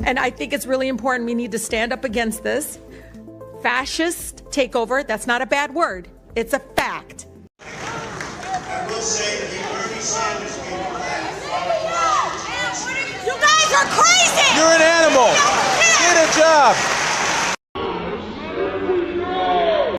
And I think it's really important. We need to stand up against this fascist takeover. That's not a bad word. It's a fact. I will say that Bernie Sanders being black. You guys are crazy! You're an animal! Get a job!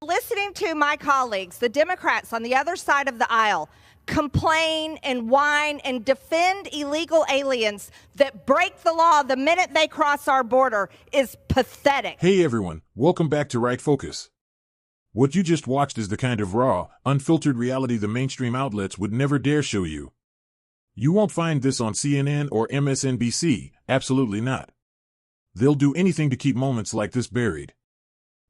Listening to my colleagues, the Democrats on the other side of the aisle, complain and whine and defend illegal aliens that break the law the minute they cross our border is pathetic. Hey everyone, welcome back to Right Focus. What you just watched is the kind of raw, unfiltered reality the mainstream outlets would never dare show you. You won't find this on CNN or MSNBC, absolutely not. They'll do anything to keep moments like this buried.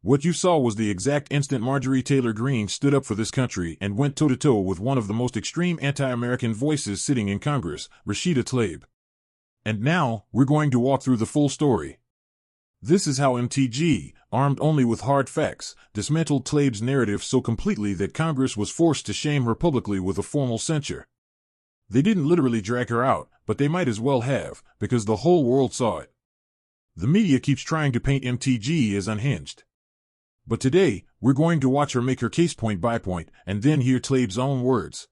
What you saw was the exact instant Marjorie Taylor Greene stood up for this country and went toe-to-toe with one of the most extreme anti-American voices sitting in Congress, Rashida Tlaib. And now, we're going to walk through the full story. This is how MTG, armed only with hard facts, dismantled Tlaib's narrative so completely that Congress was forced to shame her publicly with a formal censure. They didn't literally drag her out, but they might as well have, because the whole world saw it. The media keeps trying to paint MTG as unhinged. But today, we're going to watch her make her case point by point, and then hear Tlaib's own words.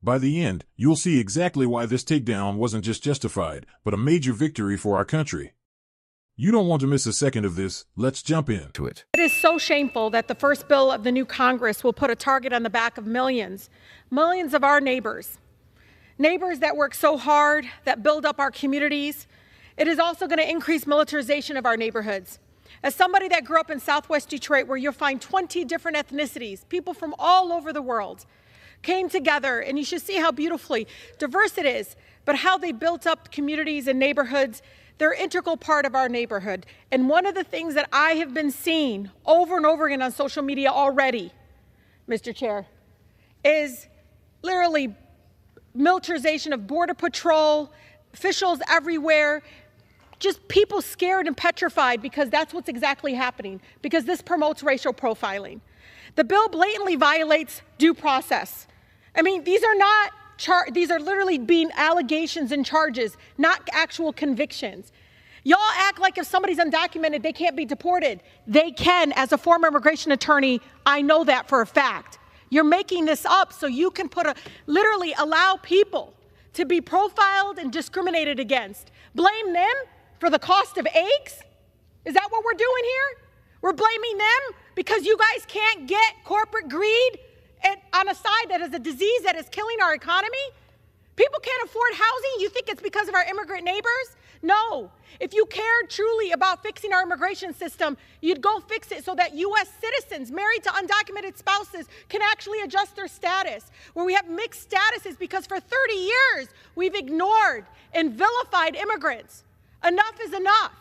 By the end, you'll see exactly why this takedown wasn't just justified, but a major victory for our country. You don't want to miss a second of this. Let's jump into it. It is so shameful that the first bill of the new Congress will put a target on the back of millions of our neighbors that work so hard, that build up our communities. It is also going to increase militarization of our neighborhoods. As somebody that grew up in Southwest Detroit, where you'll find 20 different ethnicities, people from all over the world came together, and you should see how beautifully diverse it is, but how they built up communities and neighborhoods. They're an integral part of our neighborhood. And one of the things that I have been seeing over and over again on social media already, Mr. Chair, is literally militarization of Border Patrol, officials everywhere, just people scared and petrified because that's what's exactly happening, because this promotes racial profiling. The bill blatantly violates due process. I mean, these are literally being allegations and charges, not actual convictions. Y'all act like if somebody's undocumented, they can't be deported. They can. As a former immigration attorney, I know that for a fact. You're making this up so you can literally allow people to be profiled and discriminated against. Blame them for the cost of eggs? Is that what we're doing here? We're blaming them because you guys can't get corporate greed on a side that is a disease that is killing our economy? People can't afford housing? You think it's because of our immigrant neighbors? No. If you cared truly about fixing our immigration system, you'd go fix it so that U.S. citizens married to undocumented spouses can actually adjust their status, where we have mixed statuses because for 30 years we've ignored and vilified immigrants. Enough is enough.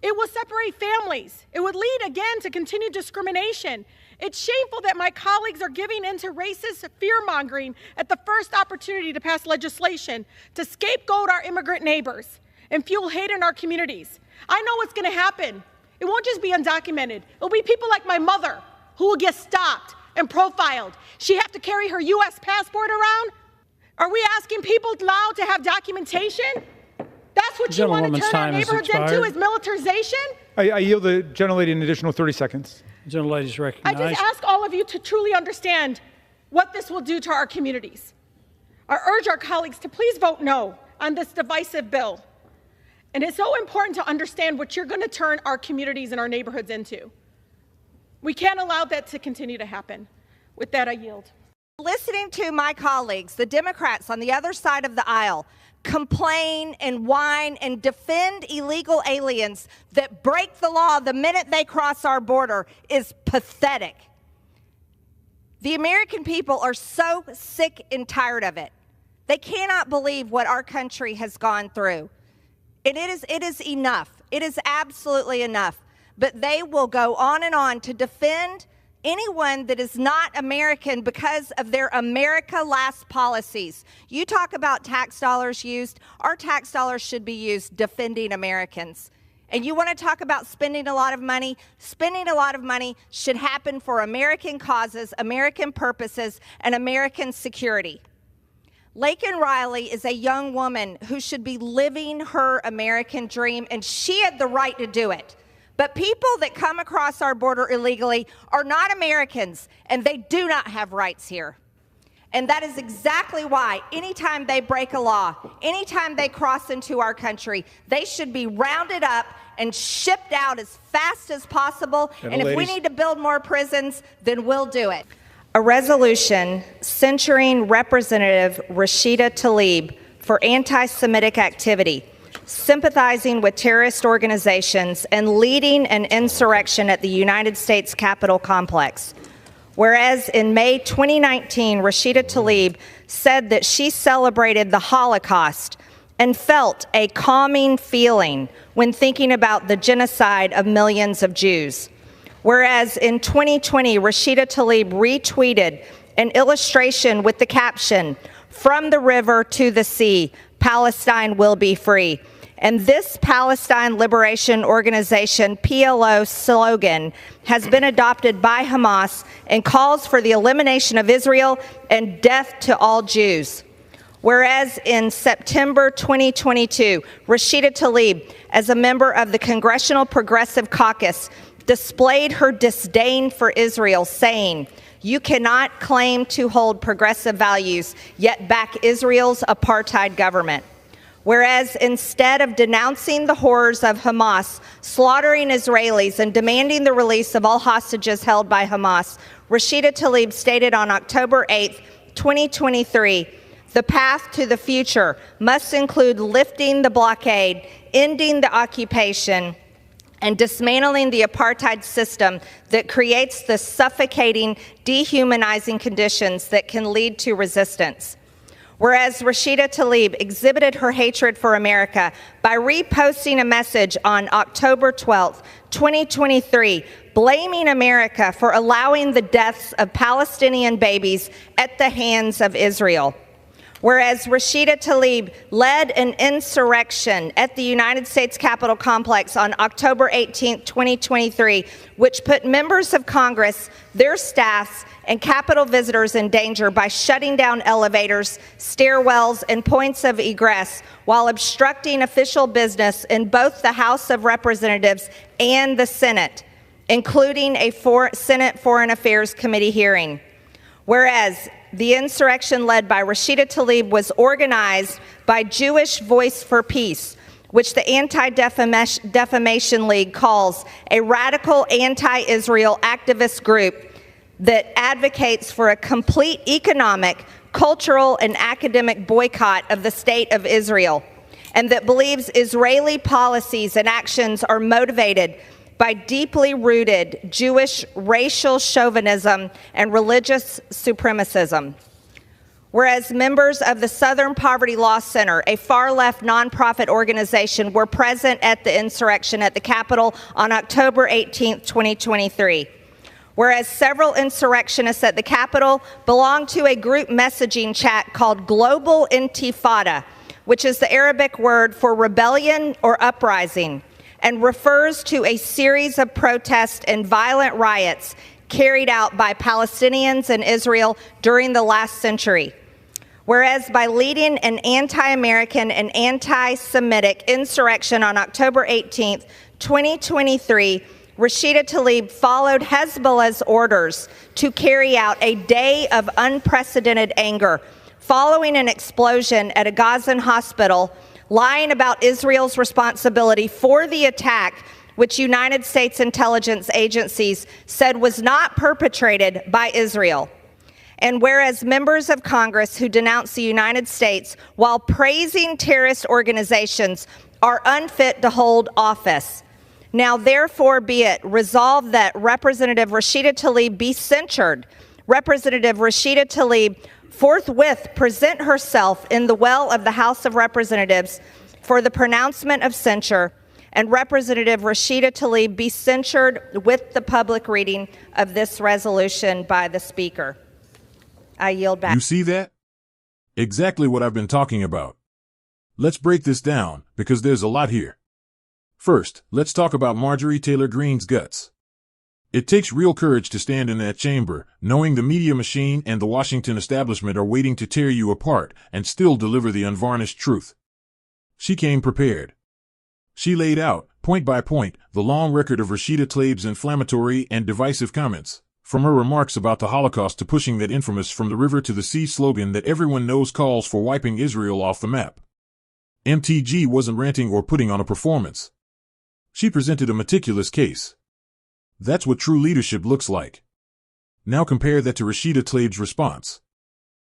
It will separate families. It would lead again to continued discrimination. It's shameful that my colleagues are giving into racist fear-mongering at the first opportunity to pass legislation to scapegoat our immigrant neighbors and fuel hate in our communities. I know what's going to happen. It won't just be undocumented. It'll be people like my mother who will get stopped and profiled. She have to carry her U.S. passport around? Are we asking people now to have documentation? That's what you want to turn our neighborhoods into, is militarization? I yield the gentlelady an additional 30 seconds. The gentlelady is recognized. I just ask all of you to truly understand what this will do to our communities. I urge our colleagues to please vote no on this divisive bill. And it's so important to understand what you're going to turn our communities and our neighborhoods into. We can't allow that to continue to happen. With that, I yield. Listening to my colleagues, the Democrats on the other side of the aisle, complain and whine and defend illegal aliens that break the law the minute they cross our border is pathetic. The American people are so sick and tired of it. They cannot believe what our country has gone through. And it is enough. It is absolutely enough. But they will go on to defend anyone that is not American because of their America Last policies. You talk about tax dollars used. Our tax dollars should be used defending Americans. And you want to talk about spending a lot of money? Spending a lot of money should happen for American causes, American purposes, and American security. Laken Riley is a young woman who should be living her American dream, and she had the right to do it. But people that come across our border illegally are not Americans, and they do not have rights here. And that is exactly why anytime they break a law, anytime they cross into our country, they should be rounded up and shipped out as fast as possible. And if we need to build more prisons, then we'll do it. A resolution censuring Representative Rashida Tlaib for anti-Semitic activity, sympathizing with terrorist organizations, and leading an insurrection at the United States Capitol complex. Whereas in May 2019, Rashida Tlaib said that she celebrated the Holocaust and felt a calming feeling when thinking about the genocide of millions of Jews. Whereas in 2020, Rashida Tlaib retweeted an illustration with the caption, "From the river to the sea, Palestine will be free." And this Palestine Liberation Organization, PLO slogan, has been adopted by Hamas and calls for the elimination of Israel and death to all Jews. Whereas in September 2022, Rashida Tlaib, as a member of the Congressional Progressive Caucus, displayed her disdain for Israel, saying, "You cannot claim to hold progressive values, yet back Israel's apartheid government." Whereas instead of denouncing the horrors of Hamas, slaughtering Israelis, and demanding the release of all hostages held by Hamas, Rashida Tlaib stated on October 8, 2023, "The path to the future must include lifting the blockade, ending the occupation, and dismantling the apartheid system that creates the suffocating, dehumanizing conditions that can lead to resistance." Whereas Rashida Tlaib exhibited her hatred for America by reposting a message on October 12, 2023, blaming America for allowing the deaths of Palestinian babies at the hands of Israel. Whereas Rashida Tlaib led an insurrection at the United States Capitol complex on October 18, 2023, which put members of Congress, their staffs, and Capitol visitors in danger by shutting down elevators, stairwells, and points of egress while obstructing official business in both the House of Representatives and the Senate, including a Senate Foreign Affairs Committee hearing. Whereas the insurrection led by Rashida Tlaib was organized by Jewish Voice for Peace, which the Anti-Defamation League calls a radical anti-Israel activist group that advocates for a complete economic, cultural, and academic boycott of the state of Israel, and that believes Israeli policies and actions are motivated by deeply rooted Jewish racial chauvinism and religious supremacism. Whereas members of the Southern Poverty Law Center, a far-left nonprofit organization, were present at the insurrection at the Capitol on October 18, 2023. Whereas several insurrectionists at the Capitol belong to a group messaging chat called Global Intifada, which is the Arabic word for rebellion or uprising, and refers to a series of protests and violent riots carried out by Palestinians in Israel during the last century. Whereas by leading an anti-American and anti-Semitic insurrection on October 18, 2023, Rashida Tlaib followed Hezbollah's orders to carry out a day of unprecedented anger following an explosion at a Gazan hospital, lying about Israel's responsibility for the attack, which United States intelligence agencies said was not perpetrated by Israel. And whereas members of Congress who denounce the United States while praising terrorist organizations are unfit to hold office, now therefore be it resolved that Representative Rashida Tlaib be censured. Representative Rashida Tlaib forthwith present herself in the well of the House of Representatives for the pronouncement of censure, and Representative Rashida Tlaib be censured with the public reading of this resolution by the Speaker. I yield back. You see that? Exactly what I've been talking about. Let's break this down, because there's a lot here. First, let's talk about Marjorie Taylor Greene's guts. It takes real courage to stand in that chamber, knowing the media machine and the Washington establishment are waiting to tear you apart and still deliver the unvarnished truth. She came prepared. She laid out, point by point, the long record of Rashida Tlaib's inflammatory and divisive comments, from her remarks about the Holocaust to pushing that infamous "from the river to the sea" slogan that everyone knows calls for wiping Israel off the map. MTG wasn't ranting or putting on a performance. She presented a meticulous case. That's what true leadership looks like. Now compare that to Rashida Tlaib's response.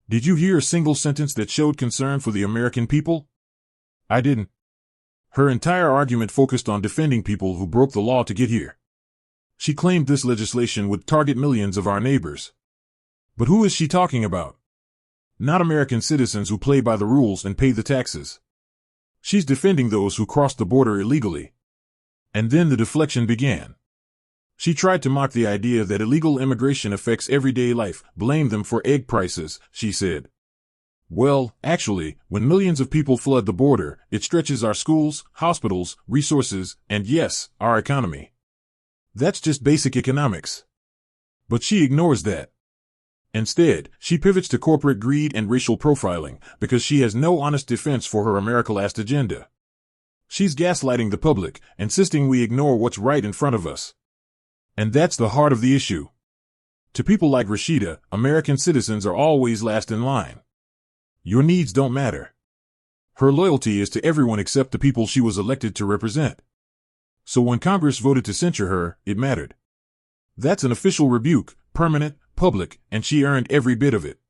Did you hear a single sentence that showed concern for the American people? I didn't. Her entire argument focused on defending people who broke the law to get here. She claimed this legislation would target millions of our neighbors. But who is she talking about? Not American citizens who play by the rules and pay the taxes. She's defending those who crossed the border illegally. And then the deflection began. She tried to mock the idea that illegal immigration affects everyday life, blame them for egg prices, she said. Well, actually, when millions of people flood the border, it stretches our schools, hospitals, resources, and yes, our economy. That's just basic economics. But she ignores that. Instead, she pivots to corporate greed and racial profiling because she has no honest defense for her America-last agenda. She's gaslighting the public, insisting we ignore what's right in front of us. And that's the heart of the issue. To people like Rashida, American citizens are always last in line. Your needs don't matter. Her loyalty is to everyone except the people she was elected to represent. So when Congress voted to censure her, it mattered. That's an official rebuke, permanent, public, and she earned every bit of it.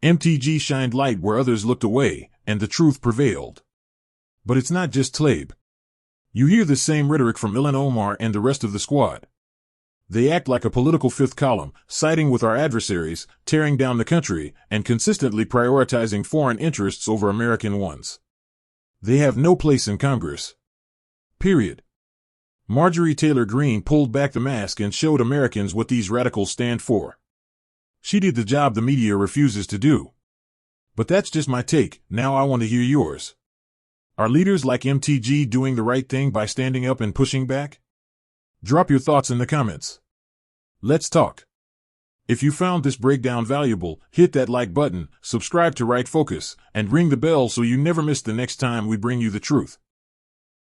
MTG shined light where others looked away, and the truth prevailed. But it's not just Tlaib. You hear the same rhetoric from Ilhan Omar and the rest of the squad. They act like a political fifth column, siding with our adversaries, tearing down the country, and consistently prioritizing foreign interests over American ones. They have no place in Congress. Period. Marjorie Taylor Greene pulled back the mask and showed Americans what these radicals stand for. She did the job the media refuses to do. But that's just my take. Now I want to hear yours. Are leaders like MTG doing the right thing by standing up and pushing back? Drop your thoughts in the comments. Let's talk. If you found this breakdown valuable, hit that like button, subscribe to Right Focus, and ring the bell so you never miss the next time we bring you the truth.